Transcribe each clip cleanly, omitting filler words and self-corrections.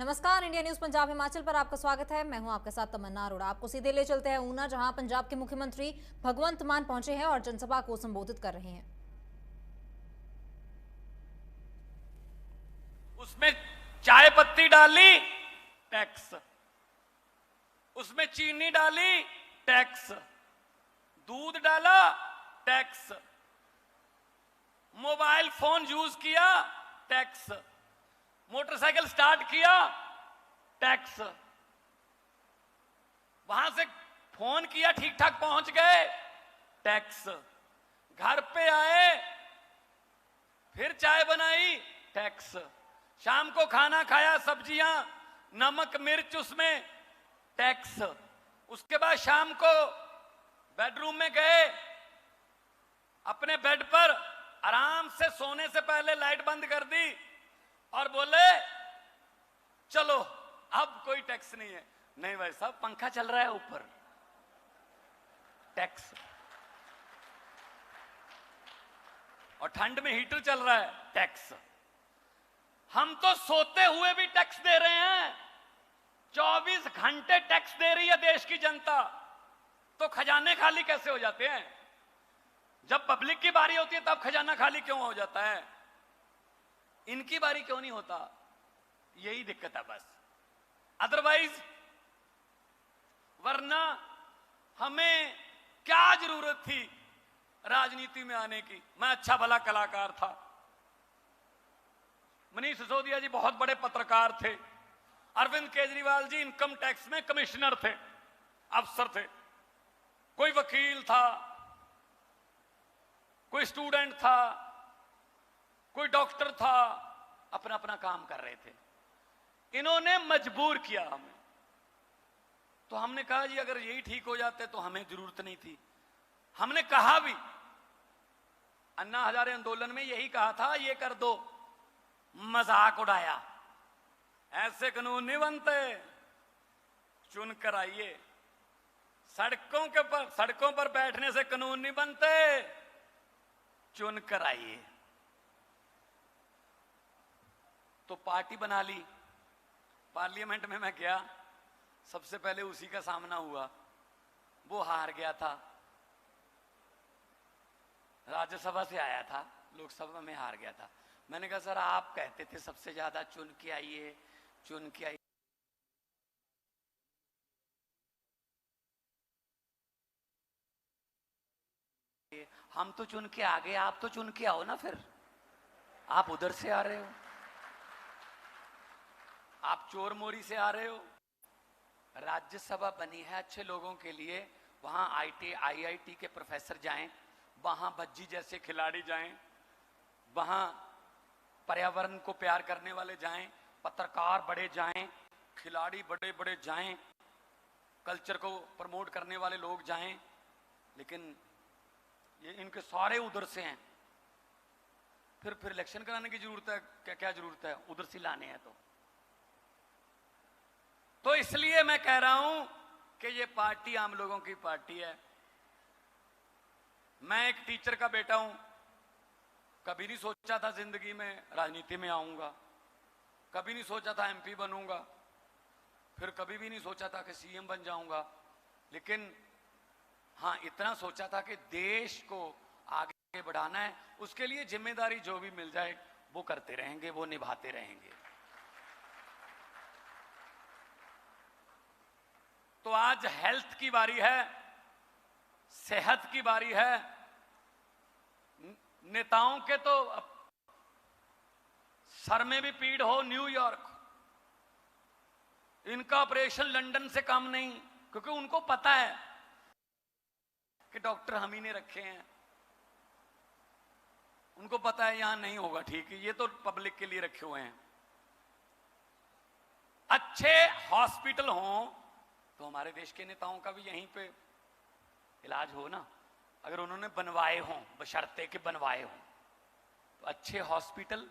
नमस्कार, India news Punjab Himachal पर आपका स्वागत है। मैं हूं आपके साथ तमन्ना अरोड़ा। आपको सीधे ले चलते हैं ऊना, जहां पंजाब के मुख्यमंत्री भगवंत मान पहुंचे हैं और जनसभा को संबोधित कर रहे हैं। उसमें चाय पत्ती डाली, टैक्स। उसमें चीनी डाली, टैक्स। दूध डाला, टैक्स। मोबाइल फोन यूज किया, टैक्स। मोटरसाइकिल स्टार्ट किया, टैक्स। वहां से फोन किया, ठीक ठाक पहुंच गए, टैक्स। घर पे आए, फिर चाय बनाई, टैक्स। शाम को खाना खाया, सब्जियां, नमक मिर्च उसमें, टैक्स। उसके बाद शाम को बेडरूम में गए, अपने बेड पर आराम से सोने से पहले लाइट बंद कर दी और बोले चलो अब कोई टैक्स नहीं है। नहीं भाई साहब, पंखा चल रहा है ऊपर, टैक्स। और ठंड में हीटर चल रहा है, टैक्स। हम तो सोते हुए भी टैक्स दे रहे हैं। 24 घंटे टैक्स दे रही है देश की जनता, तो खजाने खाली कैसे हो जाते हैं? जब पब्लिक की बारी होती है तब खजाना खाली क्यों हो जाता है? इनकी बारी क्यों नहीं होता? यही दिक्कत है बस। अदरवाइज वरना हमें क्या जरूरत थी राजनीति में आने की? मैं अच्छा भला कलाकार था। मनीष सिसोदिया जी बहुत बड़े पत्रकार थे। अरविंद केजरीवाल जी इनकम टैक्स में कमिश्नर थे, अफसर थे। कोई वकील था, कोई स्टूडेंट था, कोई डॉक्टर था, अपना अपना काम कर रहे थे। इन्होंने मजबूर किया हमें। तो हमने कहा जी अगर यही ठीक हो जाते तो हमें जरूरत नहीं थी। हमने कहा भी, अन्ना हजारे आंदोलन में यही कहा था, ये कर दो। मजाक उड़ाया, ऐसे कानून नहीं बनते, चुन कर आइए। सड़कों पर बैठने से कानून नहीं बनते, चुन कर आइए। तो पार्टी बना ली। पार्लियामेंट में मैं गया, सबसे पहले उसी का सामना हुआ। वो हार गया था, राज्यसभा से आया था, लोकसभा में हार गया था। मैंने कहा सर आप कहते थे सबसे ज्यादा चुन के आइए, चुन के आइए। हम तो चुन के आ गए, आप तो चुन के आओ ना। फिर आप उधर से आ रहे हो, आप चोर मोरी से आ रहे हो। राज्यसभा बनी है अच्छे लोगों के लिए। वहां आईआईटी के प्रोफेसर जाएं, वहां बज्जी जैसे खिलाड़ी जाएं, वहां पर्यावरण को प्यार करने वाले जाएं, पत्रकार बड़े जाएं, खिलाड़ी बड़े बड़े जाएं, कल्चर को प्रमोट करने वाले लोग जाएं। लेकिन ये इनके सारे उधर से हैं। फिर इलेक्शन कराने की जरूरत है क्या? क्या जरूरत है? उधर से लाने हैं तो इसलिए मैं कह रहा हूं कि ये पार्टी आम लोगों की पार्टी है। मैं एक टीचर का बेटा हूं। कभी नहीं सोचा था जिंदगी में राजनीति में आऊंगा, कभी नहीं सोचा था एमपी बनूंगा, फिर कभी भी नहीं सोचा था कि सीएम बन जाऊंगा। लेकिन हाँ, इतना सोचा था कि देश को आगे बढ़ाना है, उसके लिए जिम्मेदारी जो भी मिल जाए वो करते रहेंगे, वो निभाते रहेंगे। तो आज हेल्थ की बारी है, सेहत की बारी है। नेताओं के तो सर में भी पीड़ हो, न्यूयॉर्क। इनका ऑपरेशन लंदन से कम नहीं, क्योंकि उनको पता है कि डॉक्टर हम ही ने रखे हैं। उनको पता है यहां नहीं होगा ठीक है, ये तो पब्लिक के लिए रखे हुए हैं। अच्छे हॉस्पिटल हों तो हमारे देश के नेताओं का भी यहीं पे इलाज हो ना। अगर उन्होंने बनवाए हों, बशर्ते के बनवाए हों, तो अच्छे हॉस्पिटल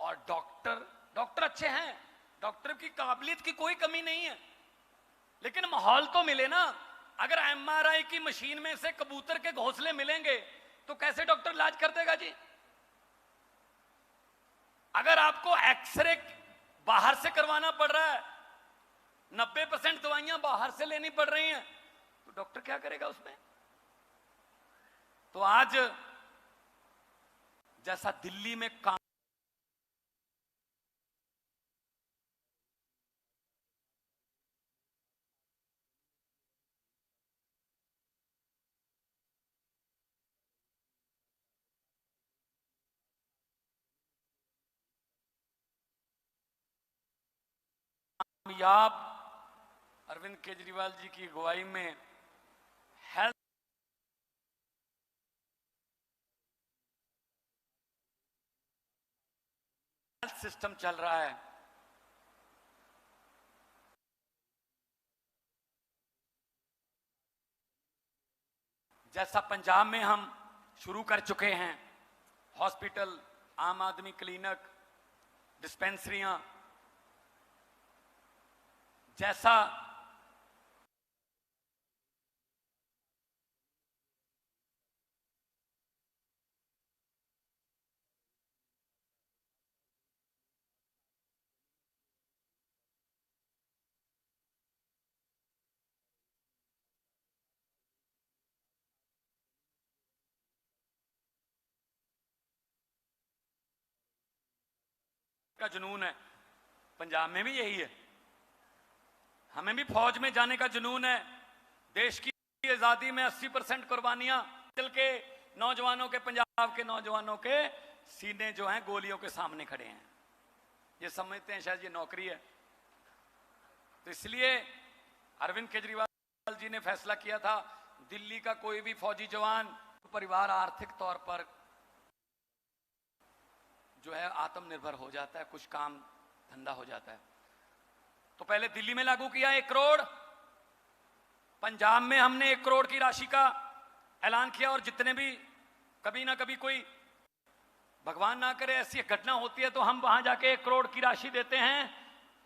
और डॉक्टर अच्छे हैं। डॉक्टर की काबिलियत की कोई कमी नहीं है, लेकिन माहौल तो मिले ना। अगर एमआरआई की मशीन में से कबूतर के घोंसले मिलेंगे तो कैसे डॉक्टर इलाज कर देगा जी? अगर आपको एक्सरे बाहर से करवाना पड़ रहा है, 90% दवाइयां बाहर से लेनी पड़ रही हैं, तो डॉक्टर क्या करेगा उसमें? तो आज जैसा दिल्ली में कामयाब अरविंद केजरीवाल जी की अगुवाई में हेल्थ सिस्टम चल रहा है, जैसा पंजाब में हम शुरू कर चुके हैं, हॉस्पिटल, आम आदमी क्लिनिक, डिस्पेंसरियां, जैसा का जुनून है, पंजाब में भी यही है। हमें भी फौज में जाने का जुनून है। देश की आजादी में 80% कुर्बानियां दिल के नौजवानों के, पंजाब के नौजवानों के सीने जो हैं गोलियों के सामने खड़े हैं। ये समझते हैं शायद ये नौकरी है। तो इसलिए अरविंद केजरीवाल जी ने फैसला किया था, दिल्ली का कोई भी फौजी जवान परिवार आर्थिक तौर पर जो है आत्मनिर्भर हो जाता है, कुछ काम धंधा हो जाता है। तो पहले दिल्ली में लागू किया 1 करोड़, पंजाब में हमने 1 करोड़ की राशि का ऐलान किया, और जितने भी कभी ना कभी कोई भगवान ना करे ऐसी घटना होती है तो हम वहां जाके 1 करोड़ की राशि देते हैं,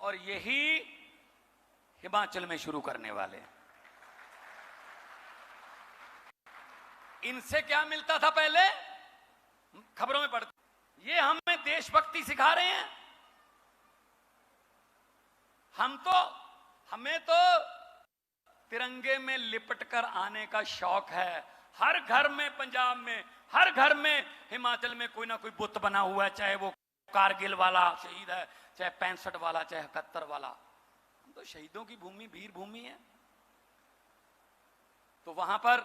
और यही हिमाचल में शुरू करने वाले हैं। इनसे क्या मिलता था पहले, खबरों में पढ़ते, ये हमें देशभक्ति सिखा रहे हैं। हमें तो तिरंगे में लिपटकर आने का शौक है। हर घर में, पंजाब में हर घर में, हिमाचल में कोई ना कोई बुत बना हुआ है, चाहे वो कारगिल वाला शहीद है, चाहे 65 वाला, चाहे 71 वाला। हम तो शहीदों की भूमि, वीर भूमि है। तो वहां पर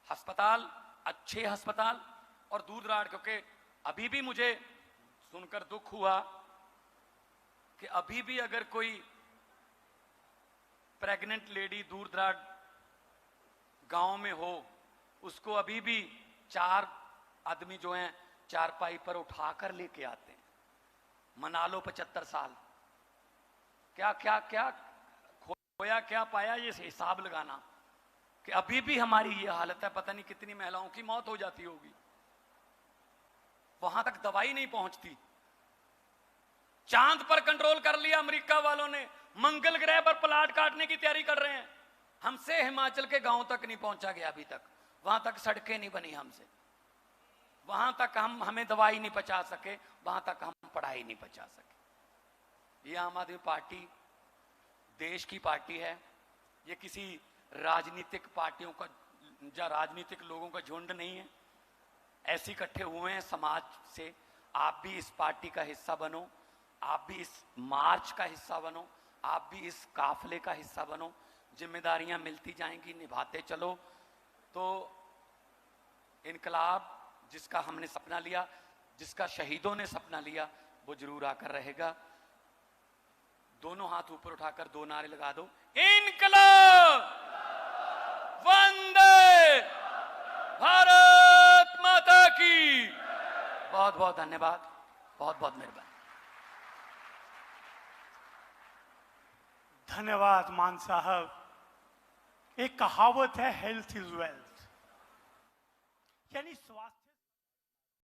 अस्पताल, अच्छे अस्पताल, और दूर दराज, क्योंकि अभी भी मुझे सुनकर दुख हुआ कि अभी भी अगर कोई प्रेग्नेंट लेडी दूर दराज गांव में हो, उसको अभी भी 4 आदमी जो हैं चारपाई पर उठाकर लेके आते हैं। मना लो 75 साल, क्या क्या क्या खोया क्या पाया, ये हिसाब लगाना कि अभी भी हमारी ये हालत है। पता नहीं कितनी महिलाओं की मौत हो जाती होगी, वहां तक दवाई नहीं पहुंचती। चांद पर कंट्रोल कर लिया अमेरिका वालों ने, मंगल ग्रह पर प्लाट काटने की तैयारी कर रहे हैं। हमसे हिमाचल के गांव तक नहीं पहुंचा गया अभी तक, वहां तक सड़कें नहीं बनी हमसे, वहां तक हमें दवाई नहीं पहुंचा सके, वहां तक हम पढ़ाई नहीं पहुंचा सके। ये आम आदमी पार्टी देश की पार्टी है, ये किसी राजनीतिक पार्टियों का या राजनीतिक लोगों का झुंड नहीं है। ऐसे इकट्ठे हुए हैं समाज से। आप भी इस पार्टी का हिस्सा बनो, आप भी इस मार्च का हिस्सा बनो, आप भी इस काफिले का हिस्सा बनो। जिम्मेदारियां मिलती जाएंगी, निभाते चलो। तो इनकलाब जिसका हमने सपना लिया, जिसका शहीदों ने सपना लिया, वो जरूर आकर रहेगा। दोनों हाथ ऊपर उठाकर 2 नारे लगा दो, इनकलाब, वंदे भारत माता की। बहुत बहुत धन्यवाद, बहुत बहुत मेहरबानी। धन्यवाद मान साहब। एक कहावत है, हेल्थ इज वेल्थ, यानी स्वास्थ्य